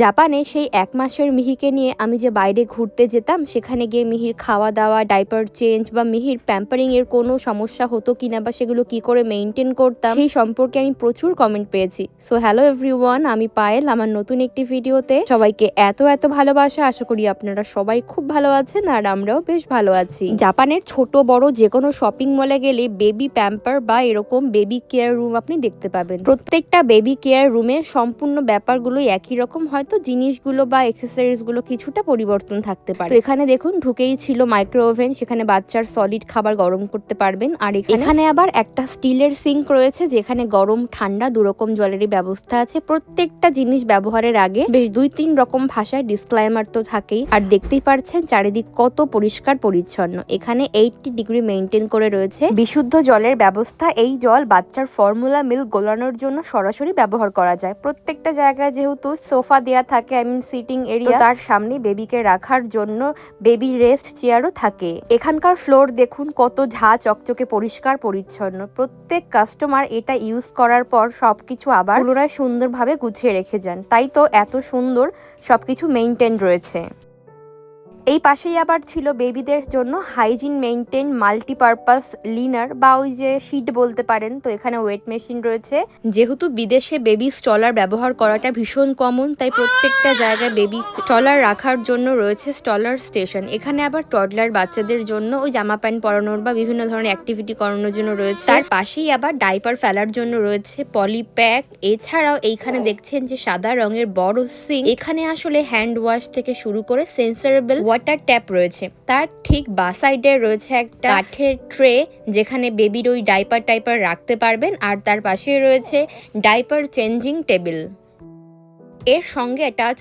জাপানে সেই ১ মাসের মিহিকে নিয়ে আমি যে বাইরে ঘুরতে যেতাম, সেখানে গিয়ে মিহির খাওয়া-দাওয়া, ডাইপার চেঞ্জ বা মিহির প্যাম্পারিং এর কোনো সমস্যা হতো কিনা বা সেগুলো কি করে মেইনটেইন করতাম, সেই সম্পর্কে আমি প্রচুর কমেন্ট পেয়েছি। সো হ্যালো এভরিওয়ান, আমি পায়েল। আমার নতুন একটি ভিডিওতে সবাইকে এত ভালোবাসা। আশা করি আপনারা সবাই খুব ভালো আছেন আর আমরাও বেশ ভালো আছি। জাপানের ছোট বড় যে কোনো শপিং মলে গেলে বেবি প্যাম্পার বা এরকম বেবি কেয়ার রুম আপনি দেখতে পাবেন। প্রত্যেকটা বেবি কেয়ার রুমে সম্পূর্ণ ব্যাপারগুলো একই রকম, হয়তো জিনিসগুলো বা এক্সেসরিজ গুলো কিছুটা পরিবর্তন থাকতে পারে। তো এখানে দেখুন ঢুকেই ছিল মাইক্রো ওভেন, সেখানে বাচ্চার সলিড খাবার গরম করতে পারবেন। আর এখানে আবার একটা স্টিলের সিঙ্ক রয়েছে, যেখানে গরম ঠান্ডা দুরকম জলেরই ব্যবস্থা আছে। প্রত্যেকটা জিনিস ব্যবহারের আগে বেশ ২-৩ রকম ভাষায় ডিসক্লাইমার তো থাকেই। আর দেখতেই পারছেন চারিদিক কত পরিষ্কার পরিচ্ছন্ন। এখানে 80 ডিগ্রি মেইনটেইন করে রয়েছে বিশুদ্ধ জলের ব্যবস্থা। এই জল বাচ্চার ফর্মুলা মিল্ক গোলানোর জন্য সরাসরি ব্যবহার করা যায়। প্রত্যেকটা জায়গায় যেহেতু সোফা দেয়া থাকে, সিটিং এরিয়া, তার সামনে বেবিকে রাখার জন্য বেবি রেস্ট চেয়ারও থাকে। এখানকার ফ্লোর দেখুন কত ঝা চকচকে পরিষ্কার পরিচ্ছন্ন। প্রত্যেক কাস্টমার এটা ইউজ করার পর সবকিছু আবার পুনরায় সুন্দরভাবে গুছিয়ে রেখে যান। তাই তো এত সুন্দর সবকিছু মেইনটেইন রয়েছে। এই পাশেই আবার ছিল বেবিদের জন্য হাইজিন মেইনটেইন মাল্টিপারপাস লিনার বা ওই যে শীট বলতে পারেন। তো এখানে ওয়েট মেশিন রয়েছে। যেহেতু বিদেশে বেবি স্টলার ব্যবহার করাটা ভীষণ কমন, তাই প্রত্যেকটা জায়গায় বেবি স্টলার রাখার জন্য রয়েছে স্টলার স্টেশন। এখানে আবার টডলার বাচ্চাদের জন্য ওই জামা প্যান্ট পরানোর বা বিভিন্ন ধরনের অ্যাক্টিভিটি করানোর জন্য রয়েছে। তার পাশেই আবার ডাইপার ফেলার জন্য রয়েছে পলিপ্যাক। এছাড়াও এইখানে দেখছেন যে সাদা রঙের বড় সিঙ্ক। এখানে আসলে হ্যান্ড ওয়াশ থেকে শুরু করে সেন্সরেবল ওয়াটার ট্যাপ রয়েছে। তার ঠিক বা সাইডে রয়েছে একটা কাঠের ট্রে, যেখানে বেবির ওই ডাইপার রাখতে পারবেন। আর তার পাশে রয়েছে ডাইপার চেঞ্জিং টেবিল। এর সঙ্গে অ্যাটাচ